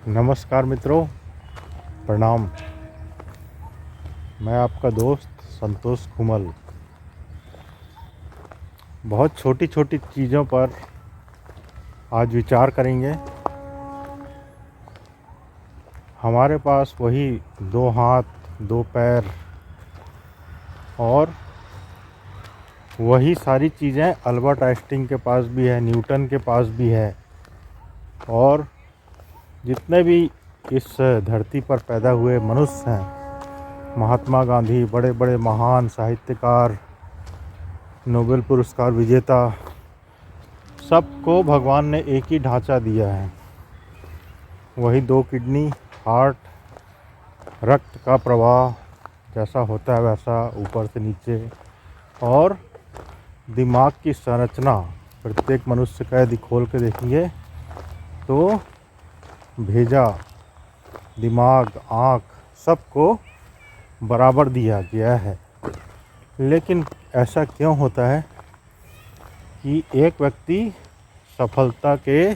नमस्कार मित्रों, प्रणाम। मैं आपका दोस्त संतोष कुमल। बहुत छोटी छोटी चीज़ों पर आज विचार करेंगे। हमारे पास वही दो हाथ, दो पैर और वही सारी चीज़ें अल्बर्ट आइंस्टीन के पास भी है, न्यूटन के पास भी है, और जितने भी इस धरती पर पैदा हुए मनुष्य हैं, महात्मा गांधी, बड़े बड़े महान साहित्यकार, नोबेल पुरस्कार विजेता, सबको भगवान ने एक ही ढांचा दिया है। वही दो किडनी, हार्ट, रक्त का प्रवाह जैसा होता है वैसा ऊपर से नीचे, और दिमाग की संरचना प्रत्येक मनुष्य का यदि खोल के देखेंगे तो भेजा, दिमाग, आँख सबको बराबर दिया गया है। लेकिन ऐसा क्यों होता है कि एक व्यक्ति सफलता के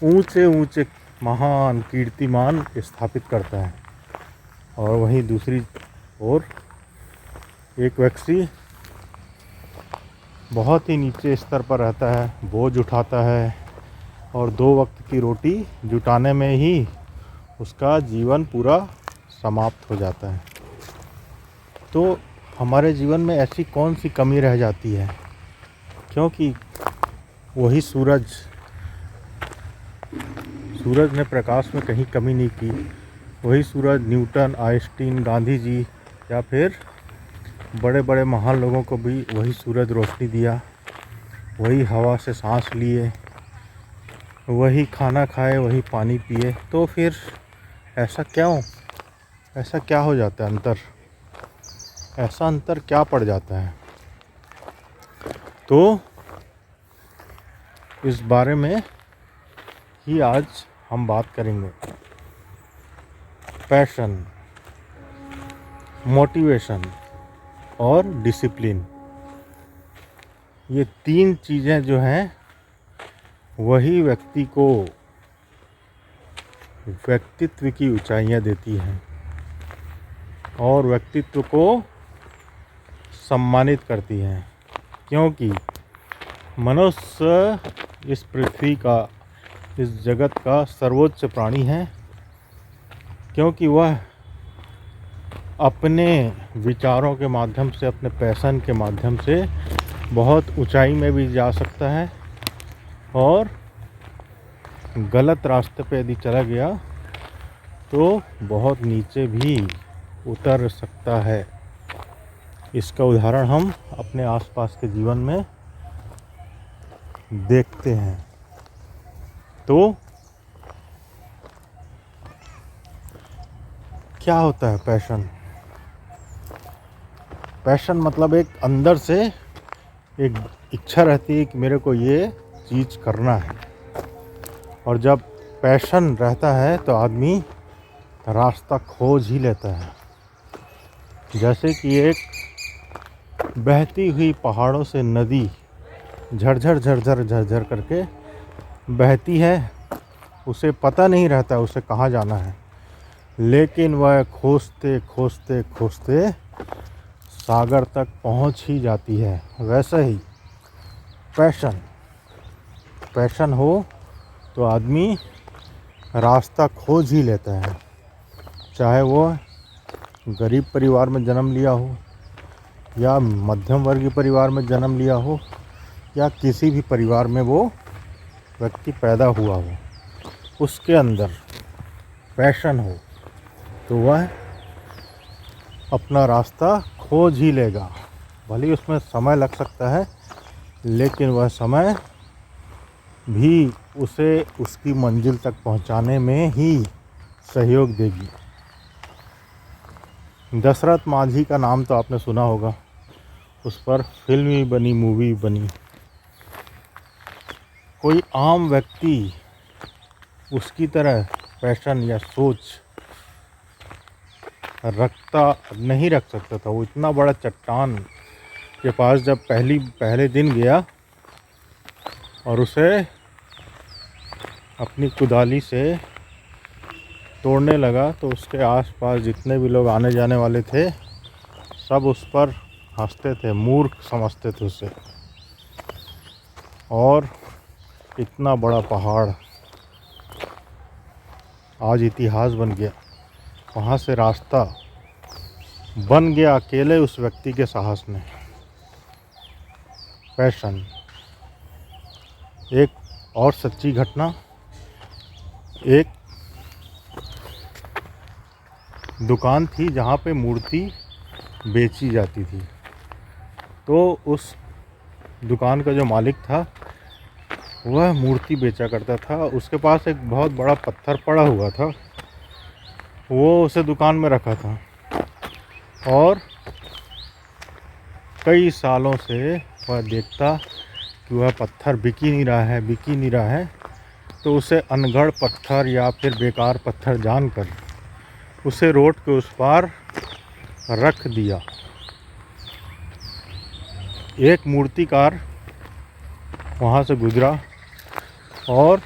ऊंचे ऊंचे महान कीर्तिमान स्थापित करता है और वहीं दूसरी ओर एक व्यक्ति बहुत ही नीचे स्तर पर रहता है, बोझ उठाता है और दो वक्त की रोटी जुटाने में ही उसका जीवन पूरा समाप्त हो जाता है। तो हमारे जीवन में ऐसी कौन सी कमी रह जाती है? क्योंकि वही सूरज ने प्रकाश में कहीं कमी नहीं की। वही सूरज न्यूटन, आइंस्टीन, गांधी जी या फिर बड़े बड़े महान लोगों को भी वही सूरज रोशनी दिया। वही हवा से सांस लिए, वही खाना खाए, वही पानी पिए। तो फिर ऐसा क्यों? ऐसा क्या हो जाता है अंतर? ऐसा अंतर क्या पड़ जाता है? तो इस बारे में ही आज हम बात करेंगे। पैशन, मोटिवेशन और डिसिप्लिन, ये तीन चीज़ें जो हैं वही व्यक्ति को व्यक्तित्व की ऊंचाइयां देती हैं और व्यक्तित्व को सम्मानित करती हैं। क्योंकि मनुष्य इस पृथ्वी का, इस जगत का सर्वोच्च प्राणी है। क्योंकि वह अपने विचारों के माध्यम से, अपने पैशन के माध्यम से बहुत ऊंचाई में भी जा सकता है और गलत रास्ते पे यदि चला गया तो बहुत नीचे भी उतर सकता है। इसका उदाहरण हम अपने आसपास के जीवन में देखते हैं। तो क्या होता है पैशन? पैशन मतलब एक अंदर से एक इच्छा रहती है कि मेरे को ये चीज़ करना है, और जब पैशन रहता है तो आदमी रास्ता खोज ही लेता है। जैसे कि एक बहती हुई पहाड़ों से नदी झरझर झरझर झरझर करके बहती है, उसे पता नहीं रहता उसे कहाँ जाना है, लेकिन वह खोजते खोजते खोजते सागर तक पहुँच ही जाती है। वैसे ही पैशन हो तो आदमी रास्ता खोज ही लेता है। चाहे वो गरीब परिवार में जन्म लिया हो या मध्यम वर्गीय परिवार में जन्म लिया हो या किसी भी परिवार में वो व्यक्ति पैदा हुआ हो, उसके अंदर पैशन हो तो वह अपना रास्ता खोज ही लेगा। भले उसमें समय लग सकता है, लेकिन वह समय भी उसे उसकी मंजिल तक पहुंचाने में ही सहयोग देगी। दशरथ मांझी का नाम तो आपने सुना होगा, उस पर फिल्म भी बनी, मूवी बनी। कोई आम व्यक्ति उसकी तरह पैशन या सोच नहीं रख सकता था। वो इतना बड़ा चट्टान के पास जब पहले दिन गया और उसे अपनी कुदाली से तोड़ने लगा तो उसके आसपास जितने भी लोग आने जाने वाले थे सब उस पर हंसते थे, मूर्ख समझते थे उसे। और इतना बड़ा पहाड़ आज इतिहास बन गया। वहाँ से रास्ता बन गया अकेले उस व्यक्ति के साहस ने। पैशन। एक और सच्ची घटना, एक दुकान थी जहाँ पे मूर्ति बेची जाती थी। तो उस दुकान का जो मालिक था वह मूर्ति बेचा करता था। उसके पास एक बहुत बड़ा पत्थर पड़ा हुआ था, वो उसे दुकान में रखा था। और कई सालों से वह देखता कि वह पत्थर बिक ही नहीं रहा है। तो उसे अनगढ़ पत्थर या फिर बेकार पत्थर जानकर उसे रोड के उस पार रख दिया। एक मूर्तिकार वहाँ से गुजरा और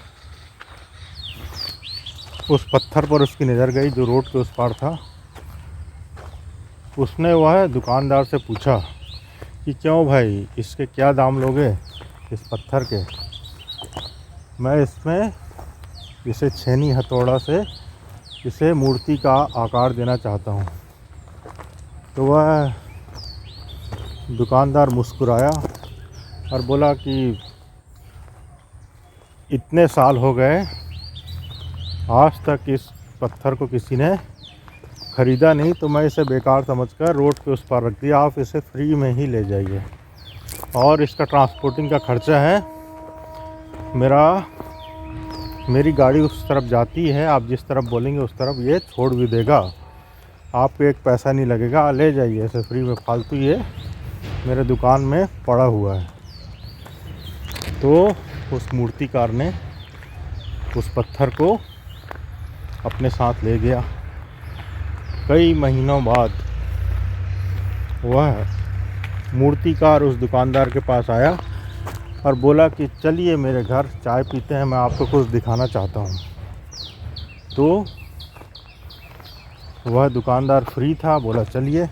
उस पत्थर पर उसकी नज़र गई जो रोड के उस पार था। उसने वह दुकानदार से पूछा कि क्यों भाई, इसके क्या दाम लोगे इस पत्थर के? मैं इसमें इसे छेनी हथौड़ा से इसे मूर्ति का आकार देना चाहता हूँ। तो वह दुकानदार मुस्कुराया और बोला कि इतने साल हो गए, आज तक इस पत्थर को किसी ने ख़रीदा नहीं, तो मैं इसे बेकार समझकर रोड के उस पार रख दिया। आप इसे फ्री में ही ले जाइए और इसका ट्रांसपोर्टिंग का खर्चा है मेरी गाड़ी उस तरफ जाती है, आप जिस तरफ बोलेंगे उस तरफ ये छोड़ भी देगा, आपको एक पैसा नहीं लगेगा, ले जाइए इसे फ्री में, फालतू ये मेरे दुकान में पड़ा हुआ है। तो उस मूर्तिकार ने उस पत्थर को अपने साथ ले गया। कई महीनों बाद वह मूर्तिकार उस दुकानदार के पास आया और बोला कि चलिए मेरे घर चाय पीते हैं, मैं आपको कुछ दिखाना चाहता हूँ। तो वह दुकानदार फ्री था, बोला चलिए।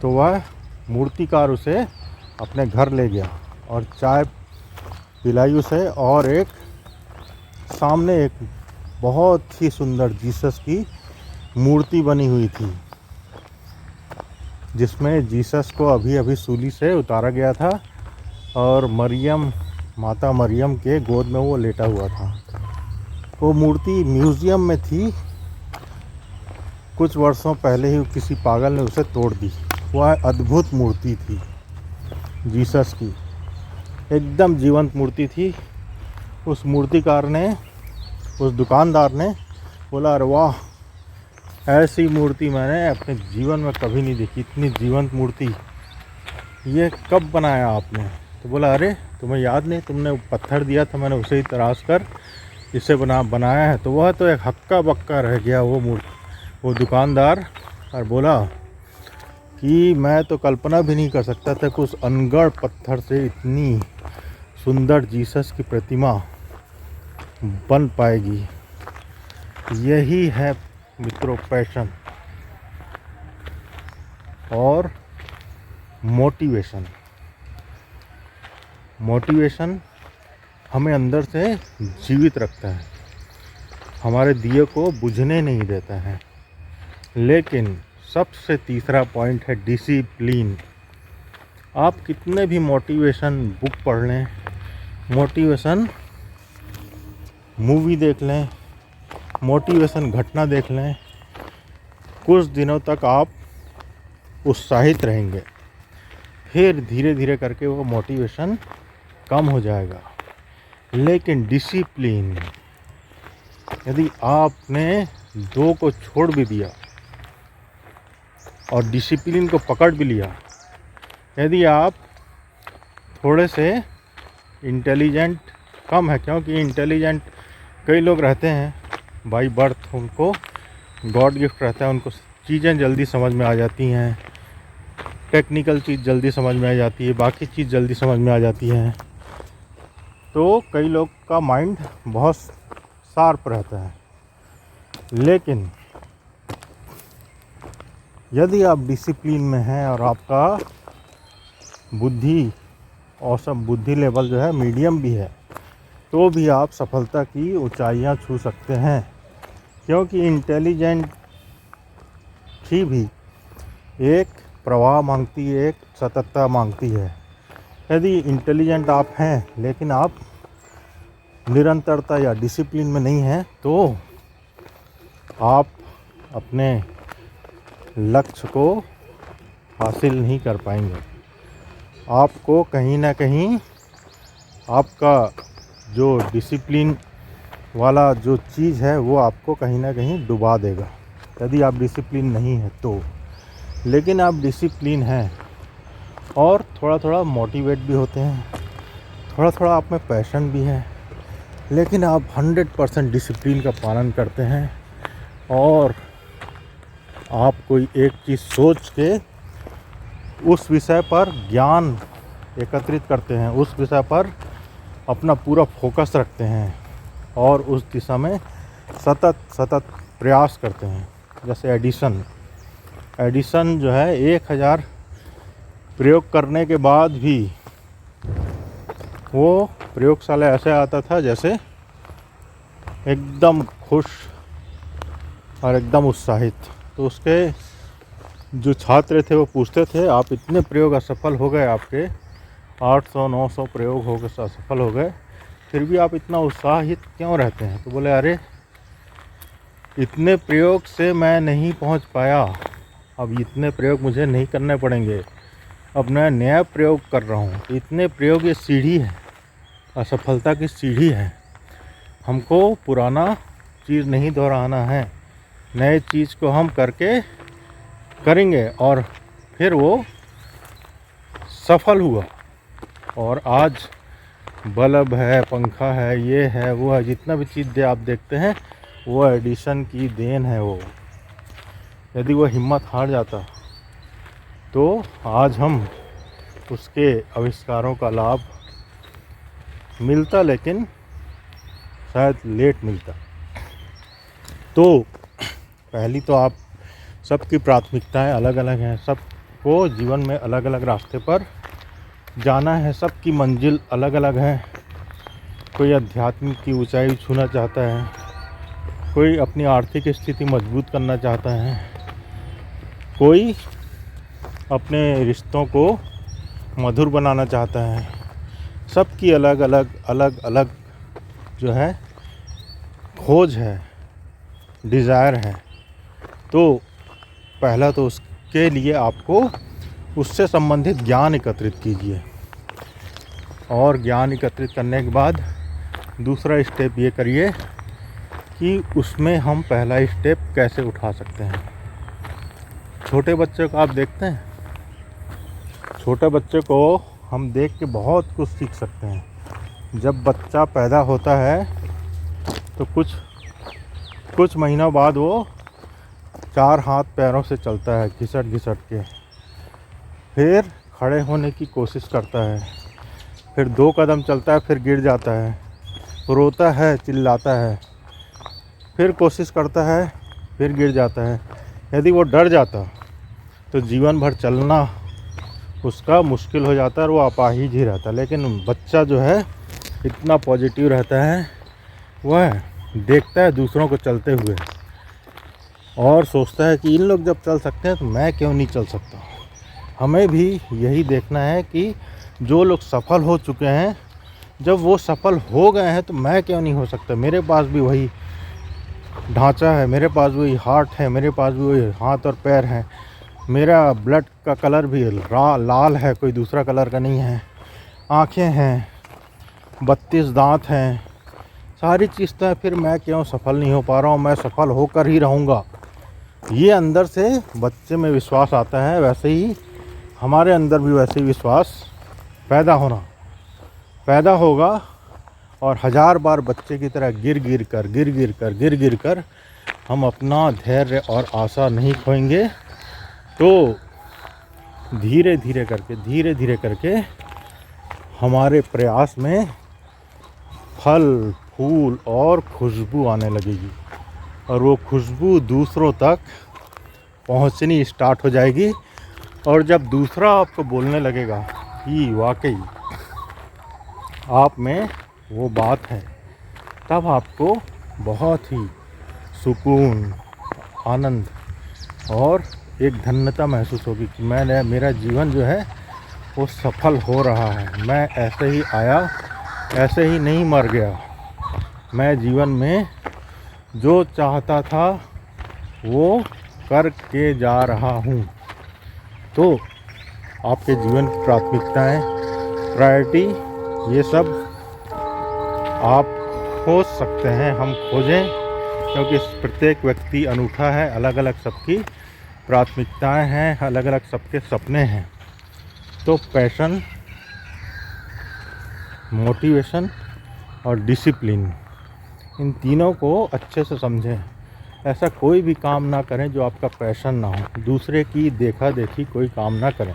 तो वह मूर्तिकार उसे अपने घर ले गया और चाय पिलाई उसे। और एक सामने एक बहुत ही सुंदर जीसस की मूर्ति बनी हुई थी, जिसमें जीसस को अभी अभी सूली से उतारा गया था और माता मरियम के गोद में वो लेटा हुआ था। वो मूर्ति म्यूज़ियम में थी, कुछ वर्षों पहले ही किसी पागल ने उसे तोड़ दी। वह अद्भुत मूर्ति थी जीसस की, एकदम जीवंत मूर्ति थी। उस मूर्तिकार ने, उस दुकानदार ने बोला, अरे वाह, ऐसी मूर्ति मैंने अपने जीवन में कभी नहीं देखी, इतनी जीवंत मूर्ति, ये कब बनाया आपने? तो बोला, अरे तुम्हें याद नहीं, तुमने पत्थर दिया था, मैंने उसे ही तराश कर इसे बनाया है। तो वह तो एक हक्का बक्का रह गया वो दुकानदार, और बोला कि मैं तो कल्पना भी नहीं कर सकता था कि उस अनगढ़ पत्थर से इतनी सुंदर जीसस की प्रतिमा बन पाएगी। यही है मित्रों पैशन और मोटिवेशन। मोटिवेशन हमें अंदर से जीवित रखता है, हमारे दिए को बुझने नहीं देता है। लेकिन सबसे तीसरा पॉइंट है डिसिप्लिन। आप कितने भी मोटिवेशन बुक पढ़ लें, मोटिवेशन मूवी देख लें, मोटिवेशन घटना देख लें, कुछ दिनों तक आप उत्साहित रहेंगे, फिर धीरे धीरे करके वो मोटिवेशन कम हो जाएगा। लेकिन डिसिप्लिन, यदि आपने दो को छोड़ भी दिया और डिसिप्लिन को पकड़ भी लिया, यदि आप थोड़े से इंटेलिजेंट कम है, क्योंकि इंटेलिजेंट कई लोग रहते हैं बाई बर्थ, उनको गॉड गिफ्ट रहता है, उनको चीज़ें जल्दी समझ में आ जाती हैं, टेक्निकल चीज़ जल्दी समझ में आ जाती है, बाकी चीज़ जल्दी समझ में आ जाती है। तो कई लोग का माइंड बहुत शार्प रहता है, लेकिन यदि आप डिसिप्लिन में हैं और आपका बुद्धि औसम बुद्धि लेवल जो है मीडियम भी है, तो भी आप सफलता की ऊंचाइयां छू सकते हैं। क्योंकि इंटेलिजेंट ही भी एक प्रवाह मांगती है, एक सततता मांगती है। यदि इंटेलिजेंट आप हैं लेकिन आप निरंतरता या डिसिप्लिन में नहीं हैं, तो आप अपने लक्ष्य को हासिल नहीं कर पाएंगे। आपको कहीं ना कहीं आपका जो डिसिप्लिन वाला जो चीज़ है वो आपको कहीं ना कहीं डुबा देगा, यदि आप डिसिप्लिन नहीं है तो। लेकिन आप डिसिप्लिन हैं और थोड़ा थोड़ा मोटिवेट भी होते हैं, थोड़ा थोड़ा आप में पैशन भी है, लेकिन आप 100% डिसिप्लिन का पालन करते हैं और आप कोई एक चीज़ सोच के उस विषय पर ज्ञान एकत्रित करते हैं, उस विषय पर अपना पूरा फोकस रखते हैं और उस दिशा में सतत प्रयास करते हैं। जैसे एडिसन जो है 1000 प्रयोग करने के बाद भी वो प्रयोगशाला ऐसे आता था जैसे एकदम खुश और एकदम उत्साहित। तो उसके जो छात्र थे वो पूछते थे, आप इतने प्रयोग असफल हो गए, आपके 800-900 प्रयोग हो गए असफल हो गए, फिर भी आप इतना उत्साहित क्यों रहते हैं? तो बोले, अरे इतने प्रयोग से मैं नहीं पहुंच पाया, अब इतने प्रयोग मुझे नहीं करने पड़ेंगे, अब मैं नया प्रयोग कर रहा हूँ। इतने प्रयोग ये सीढ़ी है, असफलता की सीढ़ी है। हमको पुराना चीज़ नहीं दोहराना है, नए चीज़ को हम करेंगे और फिर वो सफल हुआ। और आज बल्ब है, पंखा है, ये है, वो है, जितना भी चीज़ आप देखते हैं वो एडिसन की देन है। वो यदि वो हिम्मत हार जाता तो आज हम उसके आविष्कारों का लाभ मिलता, लेकिन शायद लेट मिलता। तो पहली तो आप सबकी प्राथमिकताएं अलग अलग हैं, सबको जीवन में अलग अलग रास्ते पर जाना है, सबकी मंजिल अलग अलग है। कोई आध्यात्मिक की ऊंचाई छूना चाहता है, कोई अपनी आर्थिक स्थिति मजबूत करना चाहता है, कोई अपने रिश्तों को मधुर बनाना चाहता है। सबकी अलग अलग जो है खोज है, डिज़ायर है। तो पहला तो उसके लिए आपको उससे संबंधित ज्ञान एकत्रित कीजिए, और ज्ञान एकत्रित करने के बाद दूसरा स्टेप ये करिए कि उसमें हम पहला स्टेप कैसे उठा सकते हैं। छोटे बच्चे को आप देखते हैं, छोटे बच्चे को हम देख के बहुत कुछ सीख सकते हैं। जब बच्चा पैदा होता है तो कुछ महीनों बाद वो 4 हाथ पैरों से चलता है, घिसट के, फिर खड़े होने की कोशिश करता है, फिर 2 कदम चलता है, फिर गिर जाता है, रोता है, चिल्लाता है, फिर कोशिश करता है, फिर गिर जाता है। यदि वो डर जाता तो जीवन भर चलना उसका मुश्किल हो जाता है और वो अपाहिज ही रहता। लेकिन बच्चा जो है इतना पॉजिटिव रहता है, वह देखता है दूसरों को चलते हुए और सोचता है कि इन लोग जब चल सकते हैं तो मैं क्यों नहीं चल सकता। हमें भी यही देखना है कि जो लोग सफल हो चुके हैं, जब वो सफल हो गए हैं तो मैं क्यों नहीं हो सकता। मेरे पास भी वही ढांचा है, मेरे पास वही हार्ट है, मेरे पास भी वही हाथ और पैर हैं, मेरा ब्लड का कलर भी लाल है, कोई दूसरा कलर का नहीं है, आँखें हैं, 32 दांत हैं, सारी चीज़ तो है, फिर मैं क्यों सफल नहीं हो पा रहा हूँ, मैं सफल होकर ही रहूँगा। ये अंदर से बच्चे में विश्वास आता है, वैसे ही हमारे अंदर भी वैसे ही विश्वास पैदा होगा और 1000 बार बच्चे की तरह गिर कर हम अपना धैर्य और आशा नहीं खोएंगे। तो धीरे धीरे करके हमारे प्रयास में फल फूल और खुशबू आने लगेगी और वो खुशबू दूसरों तक पहुंचनी स्टार्ट हो जाएगी। और जब दूसरा आपको बोलने लगेगा कि वाकई आप में वो बात है, तब आपको बहुत ही सुकून, आनंद और एक धन्यता महसूस होगी कि मेरा जीवन जो है वो सफल हो रहा है। मैं ऐसे ही आया, ऐसे ही नहीं मर गया। मैं जीवन में जो चाहता था वो करके जा रहा हूँ। तो आपके जीवन की प्राथमिकताएं, प्रायोरिटी, ये सब आप खोज सकते हैं, हम खोजें, क्योंकि प्रत्येक व्यक्ति अनूठा है, अलग अलग सबकी प्राथमिकताएं हैं, अलग अलग सबके सपने हैं। तो पैशन, मोटिवेशन और डिसिप्लिन, इन तीनों को अच्छे से समझें। ऐसा कोई भी काम ना करें जो आपका पैशन ना हो। दूसरे की देखा देखी कोई काम ना करें,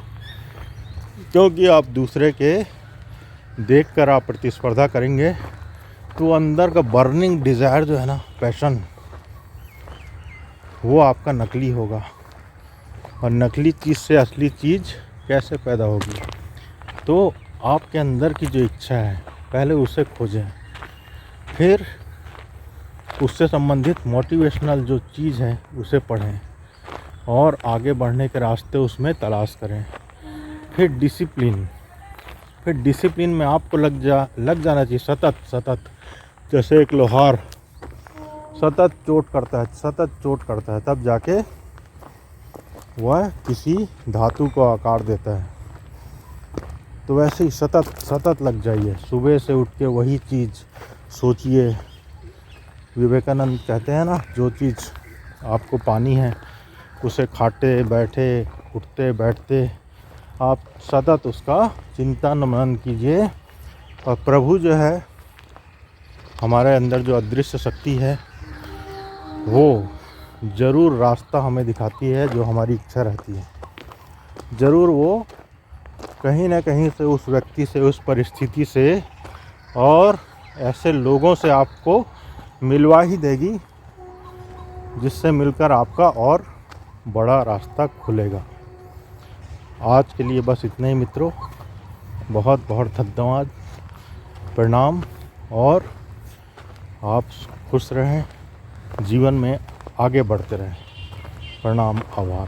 क्योंकि आप दूसरे के देखकर आप प्रतिस्पर्धा करेंगे तो अंदर का बर्निंग डिज़ायर जो है ना, पैशन, वो आपका नकली होगा। और नकली चीज़ से असली चीज़ कैसे पैदा होगी? तो आपके अंदर की जो इच्छा है पहले उसे खोजें, फिर उससे संबंधित मोटिवेशनल जो चीज़ है उसे पढ़ें और आगे बढ़ने के रास्ते उसमें तलाश करें। फिर डिसिप्लिन में आपको लग जाना चाहिए सतत। जैसे एक लोहार सतत चोट करता है तब जाके वह किसी धातु को आकार देता है। तो वैसे ही सतत लग जाइए। सुबह से उठ के वही चीज़ सोचिए। विवेकानंद कहते हैं ना, जो चीज़ आपको पानी है उसे खाते बैठे, उठते बैठते आप सतत उसका चिंतन मनन कीजिए। और प्रभु जो है, हमारे अंदर जो अदृश्य शक्ति है, वो ज़रूर रास्ता हमें दिखाती है जो हमारी इच्छा रहती है। ज़रूर वो कहीं ना कहीं से, उस व्यक्ति से, उस परिस्थिति से और ऐसे लोगों से आपको मिलवा ही देगी, जिससे मिलकर आपका और बड़ा रास्ता खुलेगा। आज के लिए बस इतना ही मित्रों। बहुत बहुत धन्यवाद, प्रणाम, और आप खुश रहें, जीवन में आगे बढ़ते रहें। प्रणाम, आभार।